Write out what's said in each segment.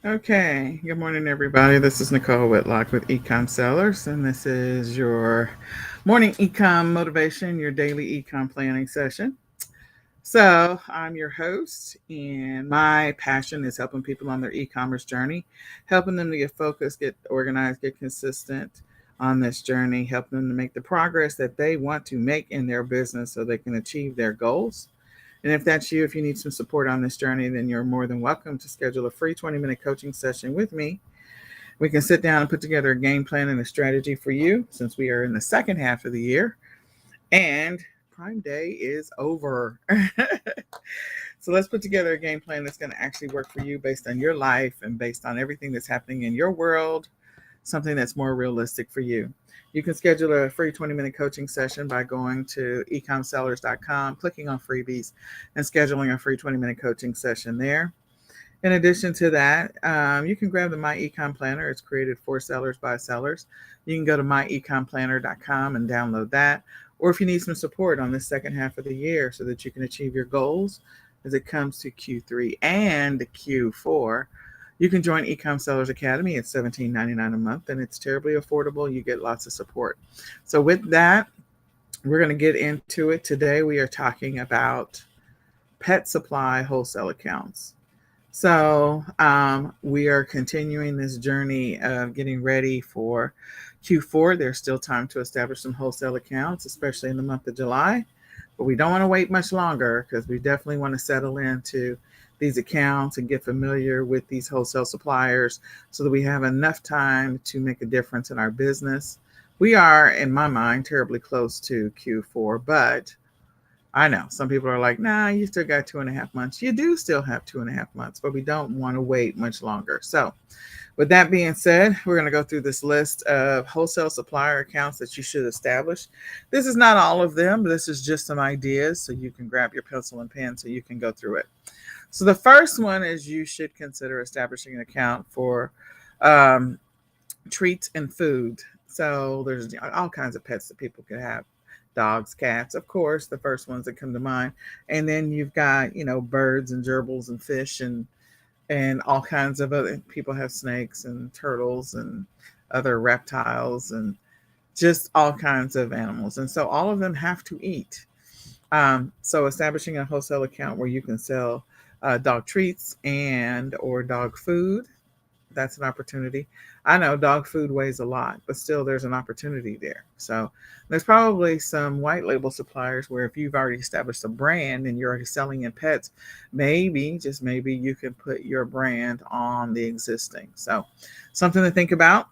Okay, good morning, everybody. This is Nicole Whitlock with eCom Sellers, and this is your morning eCom motivation, your daily eCom planning session. So, I'm your host, and my passion is helping people on their e commerce journey, helping them to get focused, get organized, get consistent on this journey, helping them to make the progress that they want to make in their business so they can achieve their goals. And if that's you, if you need some support on this journey, then you're more than welcome to schedule a free 20-minute coaching session with me. We can sit down and put together a game plan and a strategy for you since we are in the second half of the year and Prime Day is over. So let's put together a game plan that's going to actually work for you based on your life and based on everything that's happening in your world, something that's more realistic for you. You can schedule a free 20-minute coaching session by going to ecomsellers.com, clicking on freebies, and scheduling a free 20-minute coaching session there. In addition to that, you can grab the My Ecom Planner. It's created for sellers by sellers. You can go to myecomplanner.com and download that. Or if you need some support on this second half of the year so that you can achieve your goals as it comes to Q3 and Q4, you can join Ecom Sellers Academy at $17.99 a month, and it's terribly affordable. You get lots of support. So with that, we're going to get into it. Today we are talking about pet supply wholesale accounts. So we are continuing this journey of getting ready for Q4. There's still time to establish some wholesale accounts, especially in the month of July. But we don't want to wait much longer because we definitely want to settle into these accounts and get familiar with these wholesale suppliers so that we have enough time to make a difference in our business. We are, in my mind, terribly close to Q4, but I know some people are like, nah, you still got 2.5 months. You do still have 2.5 months, but we don't want to wait much longer. So, with that being said, we're going to go through this list of wholesale supplier accounts that you should establish. This is not all of them, but this is just some ideas so you can grab your pencil and pen so you can go through it. So, the first one is you should consider establishing an account for um, treats and food. So there's all kinds of pets that people could have. Dogs, cats, of course, the first ones that come to mind. And then you've got, birds and gerbils and fish and all kinds of other people have snakes and turtles and other reptiles and just all kinds of animals. And so all of them have to eat. So establishing a wholesale account where you can sell dog treats and or dog food, that's an opportunity. I know dog food weighs a lot, but still there's an opportunity there. So there's probably some white label suppliers where if you've already established a brand and you're already selling in pets, maybe, just maybe, you can put your brand on the existing. So something to think about.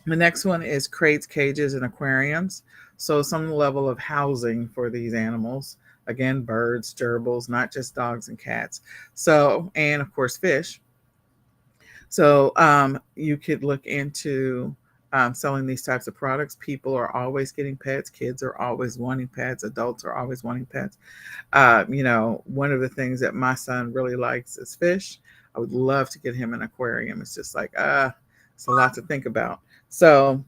The next one is crates, cages, and aquariums. So some level of housing for these animals. Again, birds, gerbils, not just dogs and cats. So, and of course, fish. So you could look into selling these types of products. People are always getting pets. Kids are always wanting pets. Adults are always wanting pets. One of the things that my son really likes is fish. I would love to get him an aquarium. It's just like, it's a lot to think about. So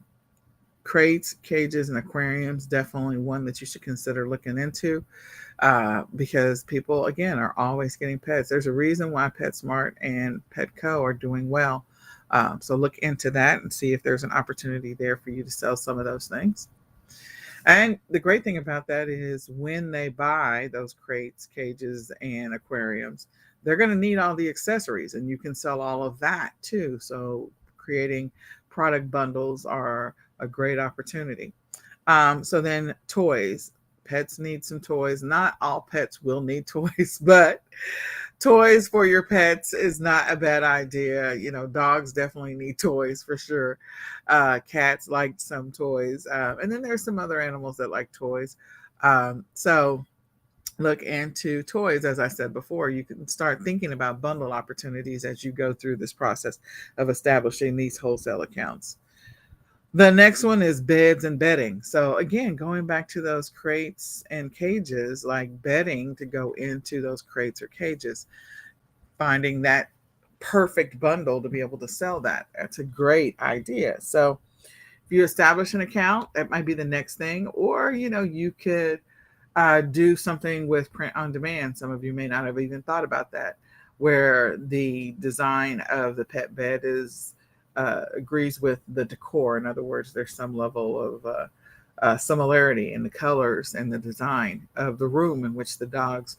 crates, cages, and aquariums, definitely one that you should consider looking into because people, again, are always getting pets. There's a reason why PetSmart and Petco are doing well. So look into that and see if there's an opportunity there for you to sell some of those things. And the great thing about that is when they buy those crates, cages, and aquariums, they're going to need all the accessories, and you can sell all of that too. So creating product bundles are a great opportunity. So then toys. Pets need some toys. Not all pets will need toys, but toys for your pets is not a bad idea. Dogs definitely need toys for sure. Cats like some toys. And then there's some other animals that like toys. So look into toys. As I said before, you can start thinking about bundle opportunities as you go through this process of establishing these wholesale accounts. The next one is beds and bedding. So again, going back to those crates and cages, like bedding to go into those crates or cages, finding that perfect bundle to be able to sell that. That's a great idea. So if you establish an account, that might be the next thing. Or, you could do something with print on demand. Some of you may not have even thought about that. where the design of the pet bed is agrees with the decor. In other words, there's some level of similarity in the colors and the design of the room in which the dogs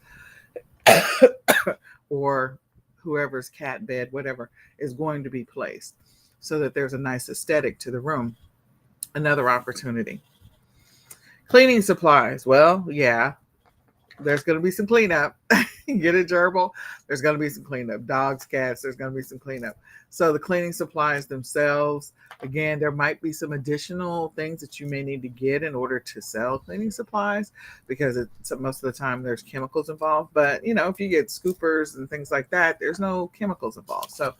or whoever's cat bed, whatever, is going to be placed, so that there's a nice aesthetic to the room. Another opportunity. Cleaning supplies. Well, yeah, there's going to be some cleanup. Get a gerbil. There's going to be some cleanup. Dogs, cats, there's going to be some cleanup. So the cleaning supplies themselves, again, there might be some additional things that you may need to get in order to sell cleaning supplies, because most of the time there's chemicals involved. But, if you get scoopers and things like that, there's no chemicals involved. So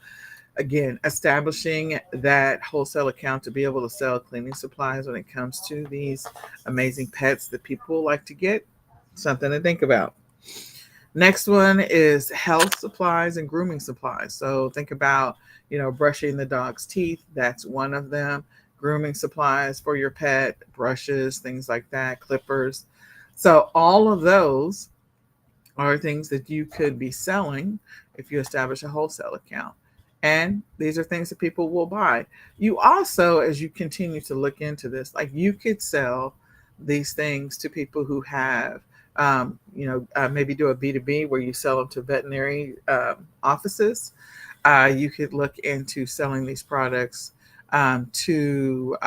again, establishing that wholesale account to be able to sell cleaning supplies when it comes to these amazing pets that people like to get, something to think about. Next one is health supplies and grooming supplies. So think about, brushing the dog's teeth. That's one of them. Grooming supplies for your pet, brushes, things like that, clippers. So all of those are things that you could be selling if you establish a wholesale account. And these are things that people will buy. You also, as you continue to look into this, like, you could sell these things to people who have, maybe do a B2B where you sell them to veterinary offices. You could look into selling these products to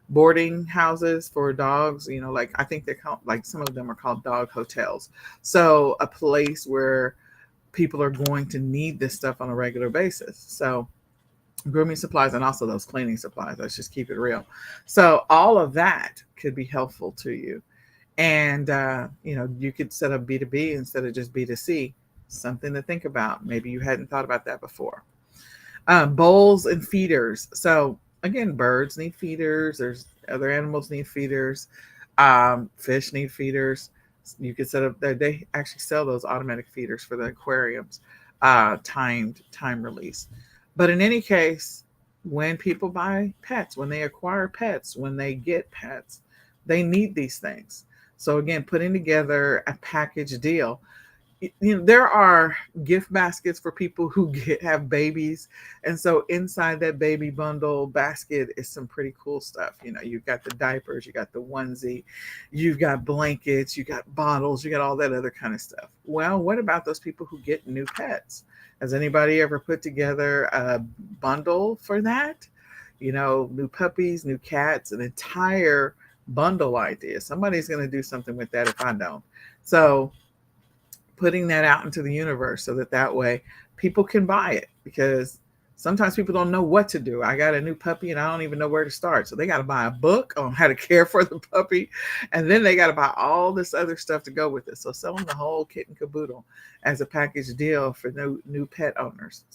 boarding houses for dogs. Like, I think they're called, like, some of them are called dog hotels. So a place where people are going to need this stuff on a regular basis. So grooming supplies and also those cleaning supplies. Let's just keep it real. So all of that could be helpful to you. And, you could set up B2B instead of just B2C. Something to think about. Maybe you hadn't thought about that before. Bowls and feeders. So again, birds need feeders. There's other animals need feeders. Fish need feeders. You could set up. They actually sell those automatic feeders for the aquariums, timed time release. But in any case, when people buy pets, when they acquire pets, when they get pets, they need these things. So again, putting together a package deal. There are gift baskets for people who have babies, and so inside that baby bundle basket is some pretty cool stuff. You've got the diapers, you got the onesie, you've got blankets, you got bottles, you got all that other kind of stuff. Well, what about those people who get new pets? Has anybody ever put together a bundle for that? New puppies, new cats, an entire bundle idea. Somebody's going to do something with that if I don't. So putting that out into the universe so that way people can buy it, because sometimes people don't know what to do. I got a new puppy and I don't even know where to start. So they got to buy a book on how to care for the puppy, and then they got to buy all this other stuff to go with it. So selling the whole kit and caboodle as a package deal for new pet owners,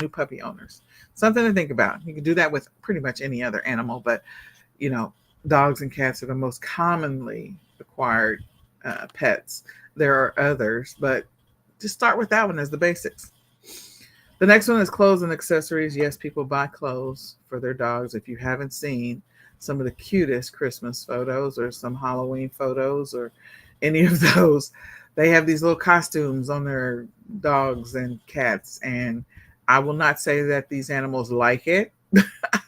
new puppy owners, something to think about. You can do that with pretty much any other animal, but dogs and cats are the most commonly acquired pets. There are others, but just start with that one as the basics. The next one is clothes and accessories. Yes, people buy clothes for their dogs. If you haven't seen some of the cutest Christmas photos or some Halloween photos or any of those, they have these little costumes on their dogs and cats. And I will not say that these animals like it.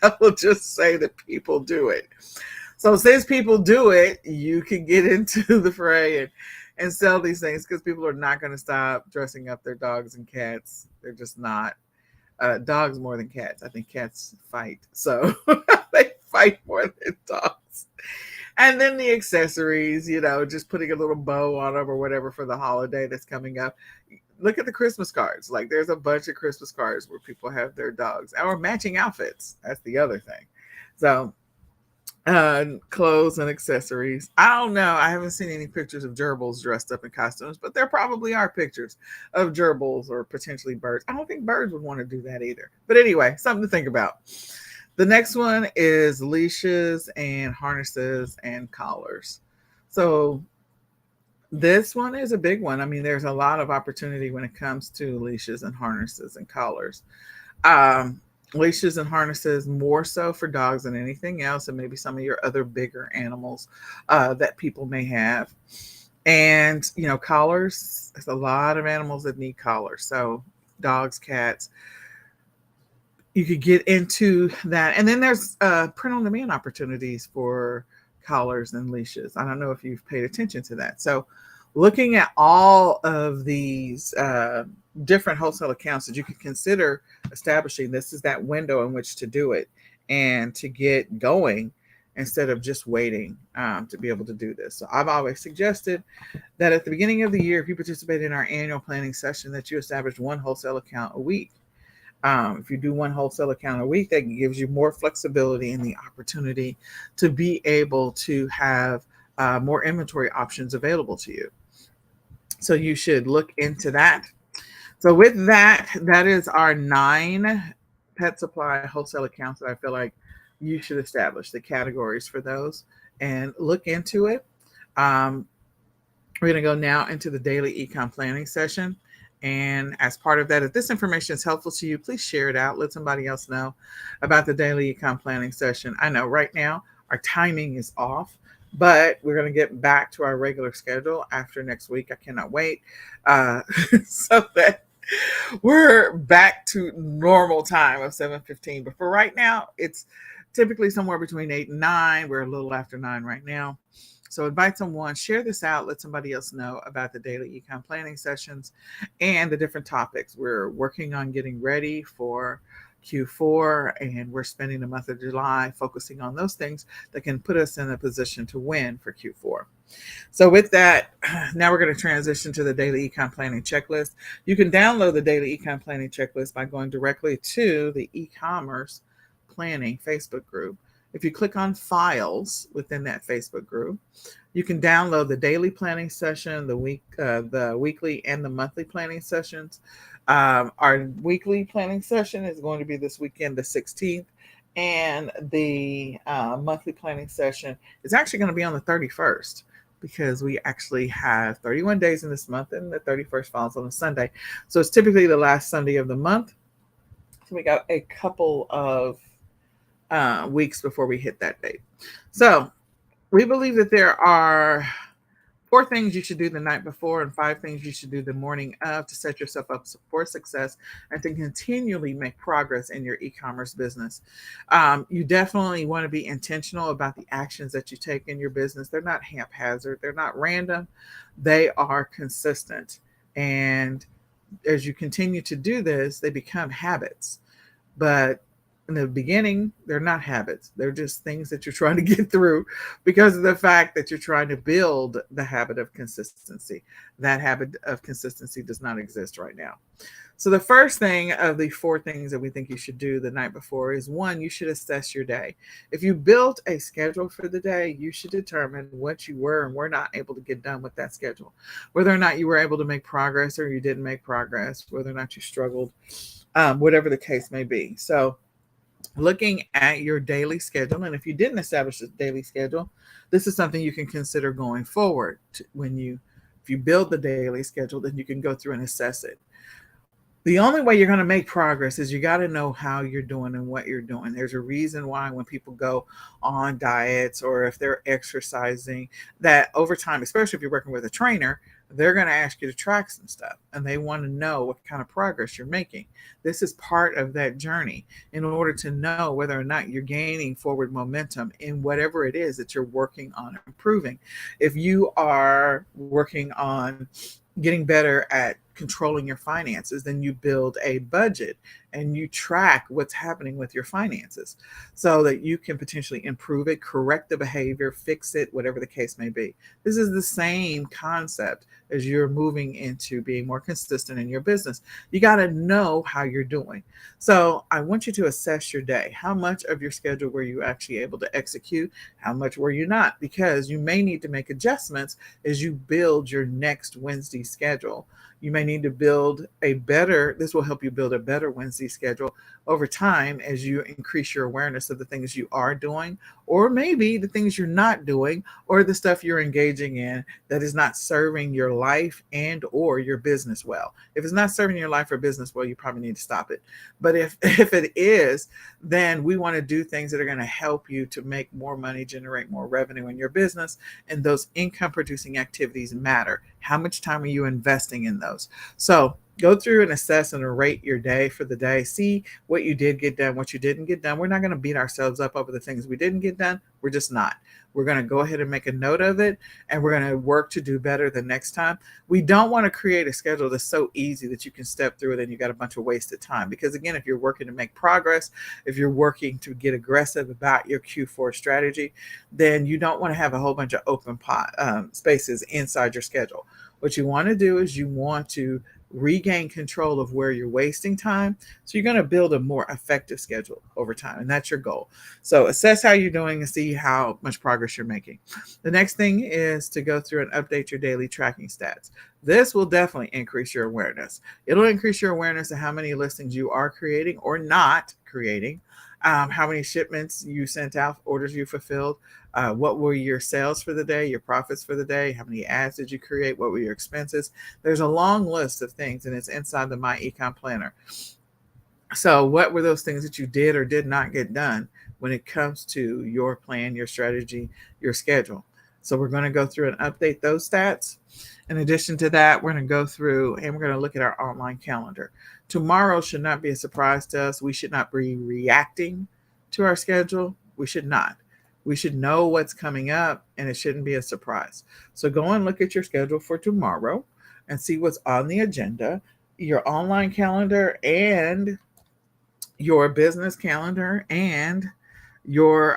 I will just say that people do it. So since people do it, you can get into the fray and sell these things, because people are not going to stop dressing up their dogs and cats. They're just not. Dogs more than cats. I think cats fight. So they fight more than dogs. And then the accessories, just putting a little bow on them or whatever for the holiday that's coming up. Look at the Christmas cards. Like, there's a bunch of Christmas cards where people have their dogs, or matching outfits. That's the other thing. So clothes and accessories. I don't know. I haven't seen any pictures of gerbils dressed up in costumes, but there probably are pictures of gerbils or potentially birds. I don't think birds would want to do that either. But anyway, something to think about. The next one is leashes and harnesses and collars. So this one is a big one. I mean, there's a lot of opportunity when it comes to leashes and harnesses and collars. Leashes and harnesses more so for dogs than anything else, and maybe some of your other bigger animals that people may have. And, collars, there's a lot of animals that need collars. So dogs, cats, you could get into that. And then there's print on demand opportunities for collars and leashes. I don't know if you've paid attention to that. So looking at all of these different wholesale accounts that you could consider establishing, this is that window in which to do it and to get going instead of just waiting to be able to do this. So I've always suggested that at the beginning of the year, if you participate in our annual planning session, that you establish one wholesale account a week. If you do one wholesale account a week, that gives you more flexibility and the opportunity to be able to have more inventory options available to you. So you should look into that. So with that, that is our 9 pet supply wholesale accounts that I feel like you should establish the categories for those and look into it. Um, we're going to go now into the daily ecom planning session. And as part of that, if this information is helpful to you, please share it out. Let somebody else know about the daily ecom planning session. I know right now our timing is off, but we're going to get back to our regular schedule after next week. I cannot wait. Uh, so that we're back to normal time of 7:15. But for right now, it's typically somewhere between 8 and 9. We're a little after 9 right now. So invite someone, share this out, let somebody else know about the daily ecom planning sessions and the different topics. We're working on getting ready for Q4, and we're spending the month of July focusing on those things that can put us in a position to win for Q4. So with that, now we're going to transition to the daily ecom planning checklist. You can download the daily ecom planning checklist by going directly to the e-commerce planning Facebook group. If you click on files within that Facebook group, you can download the daily planning session, the weekly and the monthly planning sessions. Our weekly planning session is going to be this weekend, the 16th, and the monthly planning session is actually going to be on the 31st, because we actually have 31 days in this month and the 31st falls on a Sunday. So it's typically the last Sunday of the month. So we got a couple of weeks before we hit that date. So we believe that there are 4 things you should do the night before and 5 things you should do the morning of to set yourself up for success and to continually make progress in your e-commerce business. You definitely want to be intentional about the actions that you take in your business. They're not haphazard. They're not random. They are consistent. And as you continue to do this, they become habits. But in the beginning, they're not habits. They're just things that you're trying to get through because of the fact that you're trying to build the habit of consistency. That habit of consistency does not exist right now. So the first thing of the 4 things that we think you should do the night before is, 1, you should assess your day. If you built a schedule for the day, you should determine what you were and were not able to get done with that schedule. Whether or not you were able to make progress or you didn't make progress, whether or not you struggled, whatever the case may be. So looking at your daily schedule, and if you didn't establish a daily schedule, this is something you can consider going forward. If you build the daily schedule, then you can go through and assess it. The only way you're going to make progress is you got to know how you're doing and what you're doing. There's a reason why when people go on diets or if they're exercising, that over time, especially if you're working with a trainer, they're going to ask you to track some stuff and they want to know what kind of progress you're making. This is part of that journey in order to know whether or not you're gaining forward momentum in whatever it is that you're working on improving. If you are working on getting better at controlling your finances, then you build a budget and you track what's happening with your finances so that you can potentially improve it, correct the behavior, fix it, whatever the case may be. This is the same concept as you're moving into being more consistent in your business. You got to know how you're doing. So I want you to assess your day. How much of your schedule were you actually able to execute? How much were you not? Because you may need to make adjustments as you build your next Wednesday schedule. You may need to build a better, this will help you build a better Wednesday schedule over time as you increase your awareness of the things you are doing, or maybe the things you're not doing, or the stuff you're engaging in that is not serving your life and or your business well. If it's not serving your life or business well, you probably need to stop it. But if if it is, then we want to do things that are going to help you to make more money, generate more revenue in your business. And those income producing activities matter. How much time are you investing in those? So go through and assess and rate your day for the day. See what you did get done, what you didn't get done. We're not going to beat ourselves up over the things we didn't get done. We're just not. We're going to go ahead and make a note of it, and we're going to work to do better the next time. We don't want to create a schedule that's so easy that you can step through it and you got a bunch of wasted time. Because again, if you're working to make progress, if you're working to get aggressive about your Q4 strategy, then you don't want to have a whole bunch of open spaces inside your schedule. What you want to do is you want to regain control of where you're wasting time. So you're going to build a more effective schedule over time. And that's your goal. So assess how you're doing and see how much progress you're making. The next thing is to go through and update your daily tracking stats. This will definitely increase your awareness. It'll increase your awareness of how many listings you are creating or not creating, how many shipments you sent out, orders you fulfilled, what were your sales for the day, your profits for the day, how many ads did you create, what were your expenses. There's a long list of things, and it's inside the My Ecom Planner. So what were those things that you did or did not get done when it comes to your plan, your strategy, your schedule? So we're going to go through and update those stats. In addition to that, we're going to go through and we're going to look at our online calendar. Tomorrow should not be a surprise to us. We should not be reacting to our schedule. We should not. We should know what's coming up, and it shouldn't be a surprise. So go and look at your schedule for tomorrow and see what's on the agenda, your online calendar and your business calendar and your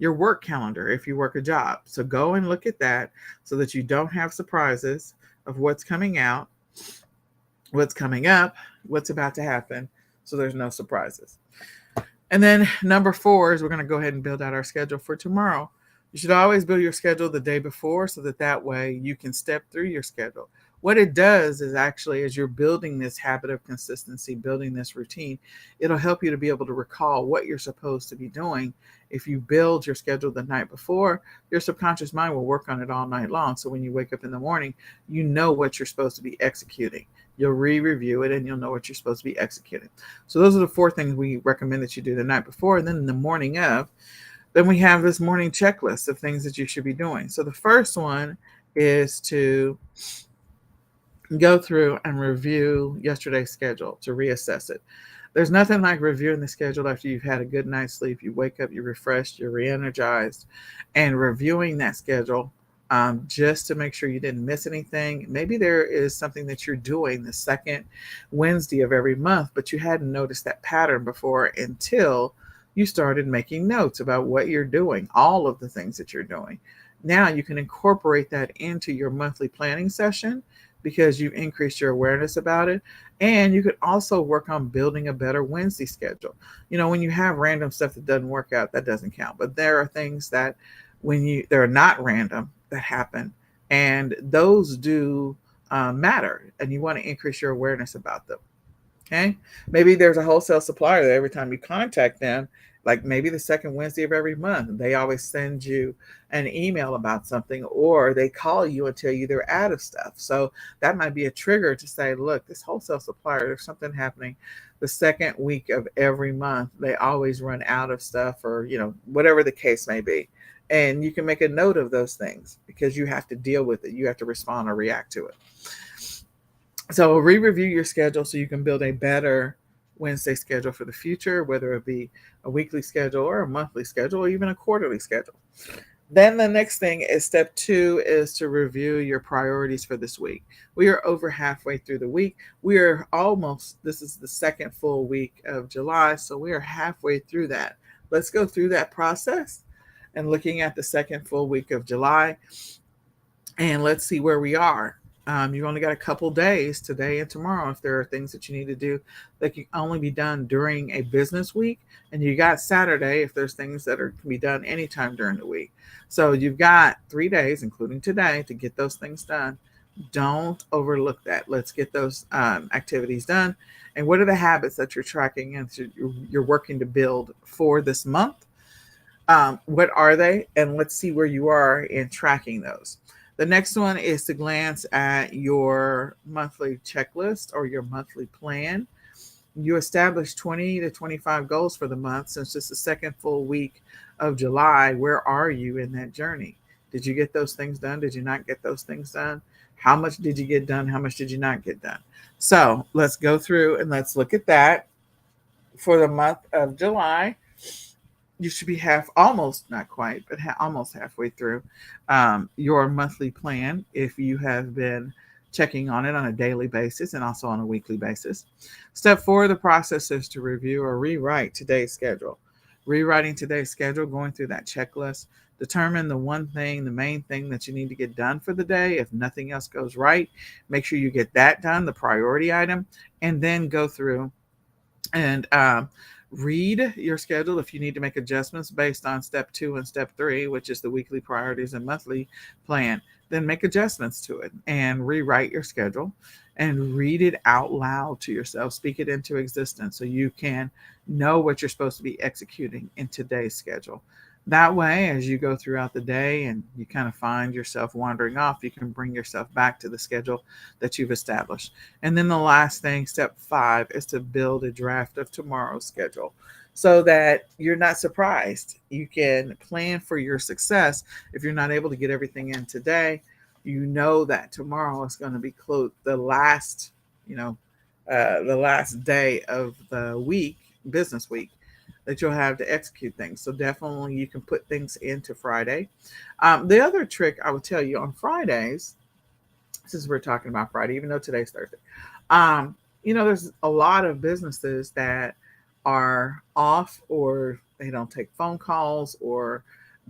your work calendar if you work a job. So go and look at that so that you don't have surprises of what's coming out, what's coming up, what's about to happen, so there's no surprises. And then number 4 is we're going to go ahead and build out our schedule for tomorrow. You should always build your schedule the day before so that way you can step through your schedule. What it does is actually, as you're building this habit of consistency, building this routine, it'll help you to be able to recall what you're supposed to be doing. If you build your schedule the night before, your subconscious mind will work on it all night long. So when you wake up in the morning, you know what you're supposed to be executing. You'll re-review it and you'll know what you're supposed to be executing. So those are the 4 things we recommend that you do the night before. And then in the morning of, then we have this morning checklist of things that you should be doing. So the first one is to go through and review yesterday's schedule, to reassess it. There's nothing like reviewing the schedule after you've had a good night's sleep. You wake up, you're refreshed, you're re-energized, and reviewing that schedule just to make sure you didn't miss anything. Maybe there is something that you're doing the second Wednesday of every month, but you hadn't noticed that pattern before until you started making notes about what you're doing, all of the things that you're doing. Now you can incorporate that into your monthly planning session because you've increased your awareness about it. And you could also work on building a better Wednesday schedule. When you have random stuff that doesn't work out, that doesn't count. But there are things that they're not random that happen, and those do matter, and you want to increase your awareness about them. Okay. Maybe there's a wholesale supplier that every time you contact them, like maybe the second Wednesday of every month, they always send you an email about something, or they call you and tell you they're out of stuff. So that might be a trigger to say, look, this wholesale supplier, there's something happening the second week of every month. They always run out of stuff, or, whatever the case may be. And you can make a note of those things because you have to deal with it. You have to respond or react to it. So re-review your schedule so you can build a better Wednesday schedule for the future, whether it be a weekly schedule or a monthly schedule or even a quarterly schedule. Then the next thing is step 2 is to review your priorities for this week. We are over halfway through the week. This is the second full week of July, so we are halfway through that. Let's go through that process and looking at the second full week of July, and let's see where we are. You've only got a couple days, today and tomorrow, if there are things that you need to do that can only be done during a business week. And you got Saturday if there's things that can be done anytime during the week. So you've got 3 days, including today, to get those things done. Don't overlook that. Let's get those activities done. And what are the habits that you're tracking and you're working to build for this month? What are they? And let's see where you are in tracking those. The next one is to glance at your monthly checklist or your monthly plan. You establish 20 to 25 goals for the month. Since it's the second full week of July, where are you in that journey? Did you get those things done? Did you not get those things done? How much did you get done? How much did you not get done? So let's go through and let's look at that for the month of July. You should be almost not quite, but almost halfway through your monthly plan if you have been checking on it on a daily basis and also on a weekly basis. Step 4 of the process is to review or rewrite today's schedule. Rewriting today's schedule, going through that checklist, determine the one thing, the main thing that you need to get done for the day. If nothing else goes right, make sure you get that done, the priority item, and then go through and read your schedule if you need to make adjustments based on step 2 and step 3, which is the weekly priorities and monthly plan. Then make adjustments to it and rewrite your schedule and read it out loud to yourself. Speak it into existence so you can know what you're supposed to be executing in today's schedule. That way, as you go throughout the day and you kind of find yourself wandering off, you can bring yourself back to the schedule that you've established. And then the last thing, step 5, is to build a draft of tomorrow's schedule so that you're not surprised. You can plan for your success. If you're not able to get everything in today, you know that tomorrow is going to be the last, the last day of the week, business week, that you'll have to execute things. So definitely you can put things into Friday. The other trick I would tell you on Fridays, since we're talking about Friday, even though today's Thursday, there's a lot of businesses that are off or they don't take phone calls, or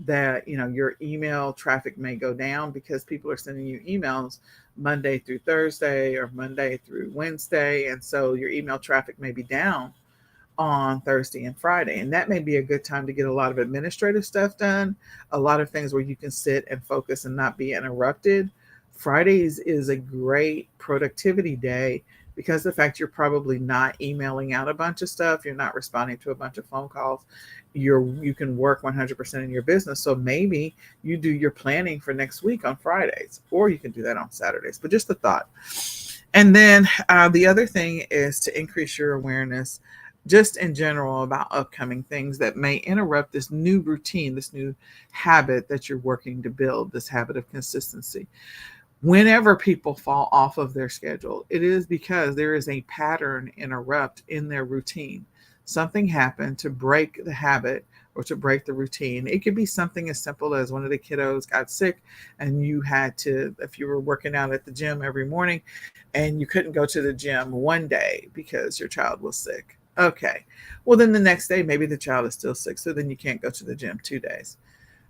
that, your email traffic may go down because people are sending you emails Monday through Thursday or Monday through Wednesday. And so your email traffic may be down on Thursday and Friday. And that may be a good time to get a lot of administrative stuff done, a lot of things where you can sit and focus and not be interrupted. Fridays is a great productivity day because the fact you're probably not emailing out a bunch of stuff, you're not responding to a bunch of phone calls, you can work 100% in your business. So maybe you do your planning for next week on Fridays, or you can do that on Saturdays. But just a thought. And then the other thing is to increase your awareness just in general about upcoming things that may interrupt this new routine, this new habit that you're working to build, this habit of consistency. Whenever people fall off of their schedule, it is because there is a pattern interrupt in their routine. Something happened to break the habit or to break the routine. It could be something as simple as one of the kiddos got sick and you had to, if you were working out at the gym every morning and you couldn't go to the gym one day because your child was sick. Okay. Well, then the next day, maybe the child is still sick. So then you can't go to the gym 2 days.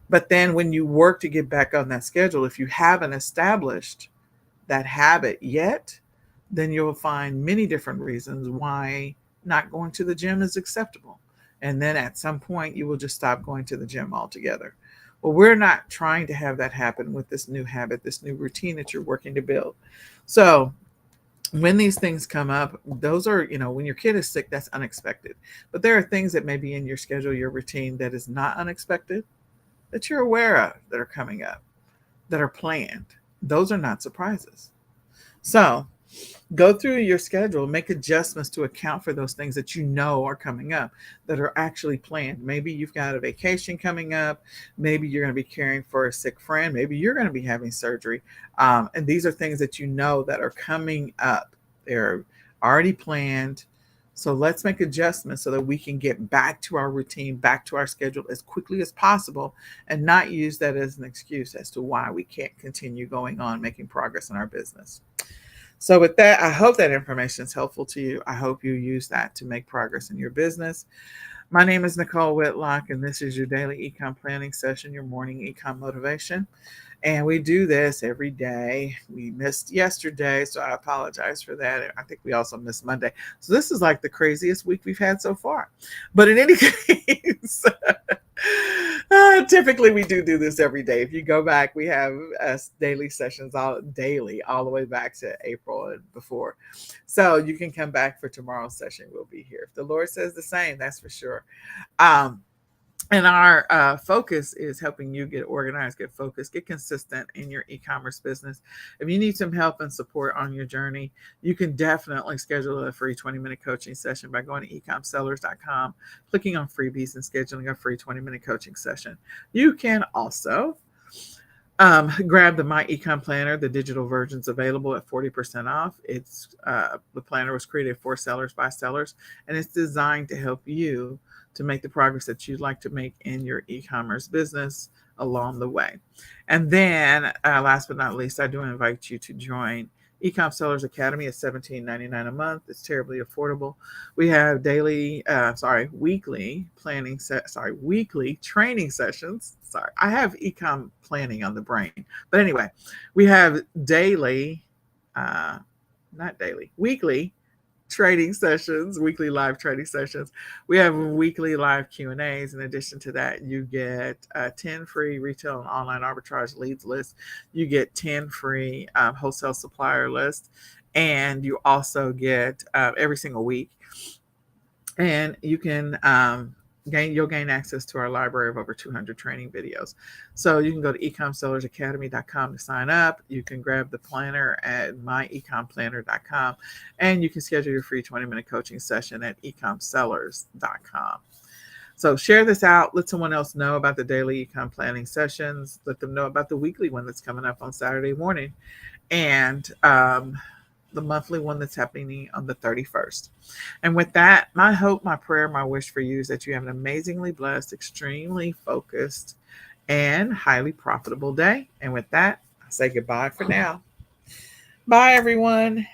But then when you work to get back on that schedule, if you haven't established that habit yet, then you'll find many different reasons why not going to the gym is acceptable. And then at some point, you will just stop going to the gym altogether. Well, we're not trying to have that happen with this new habit, this new routine that you're working to build. So when these things come up, those are, when your kid is sick, that's unexpected. But there are things that may be in your schedule, your routine, that is not unexpected, that you're aware of, that are coming up, that are planned. Those are not surprises. So go through your schedule, make adjustments to account for those things that you know are coming up, that are actually planned. Maybe you've got a vacation coming up. Maybe you're going to be caring for a sick friend. Maybe you're going to be having surgery. And these are things that you know that are coming up. They're already planned. So let's make adjustments so that we can get back to our routine, back to our schedule as quickly as possible, and not use that as an excuse as to why we can't continue going on making progress in our business. So with that, I hope that information is helpful to you. I hope you use that to make progress in your business. My name is Nicole Whitlock, and this is your daily eCom planning session, your morning eCom motivation. And we do this every day. We missed yesterday, so I apologize for that. I think we also missed Monday. So this is like the craziest week we've had so far. But in any case, Typically, we do this every day. If you go back, we have daily sessions all the way back to April and before. So you can come back for tomorrow's session. We'll be here. If the Lord says the same, that's for sure. Um, and our focus is helping you get organized, get focused, get consistent in your e-commerce business. If you need some help and support on your journey, you can definitely schedule a free 20-minute coaching session by going to ecomsellers.com, clicking on freebies, and scheduling a free 20-minute coaching session. You can also grab the My Ecom Planner. The digital version's available at 40% off. It's the planner was created for sellers by sellers, and it's designed to help you to make the progress that you'd like to make in your e-commerce business along the way. And then, last but not least, I do invite you to join Ecom Sellers Academy at $17.99 a month. It's terribly affordable. We have weekly training sessions. Sorry, I have ecom planning on the brain. But anyway, we have weekly trading sessions, weekly live trading sessions. We have weekly live Q&As. In addition to that, you get 10 free retail and online arbitrage leads lists. You get 10 free wholesale supplier lists. And you also get every single week. And you can you'll gain access to our library of over 200 training videos. So you can go to ecomsellersacademy.com to sign up. You can grab the planner at myecomplanner.com, and you can schedule your free 20-minute coaching session at ecomsellers.com. So share this out. Let someone else know about the daily ecom planning sessions. Let them know about the weekly one that's coming up on Saturday morning, and the monthly one that's happening on the 31st. And with that, my hope, my prayer, my wish for you is that you have an amazingly blessed, extremely focused, and highly profitable day. And with that, I say goodbye for now. Bye, everyone.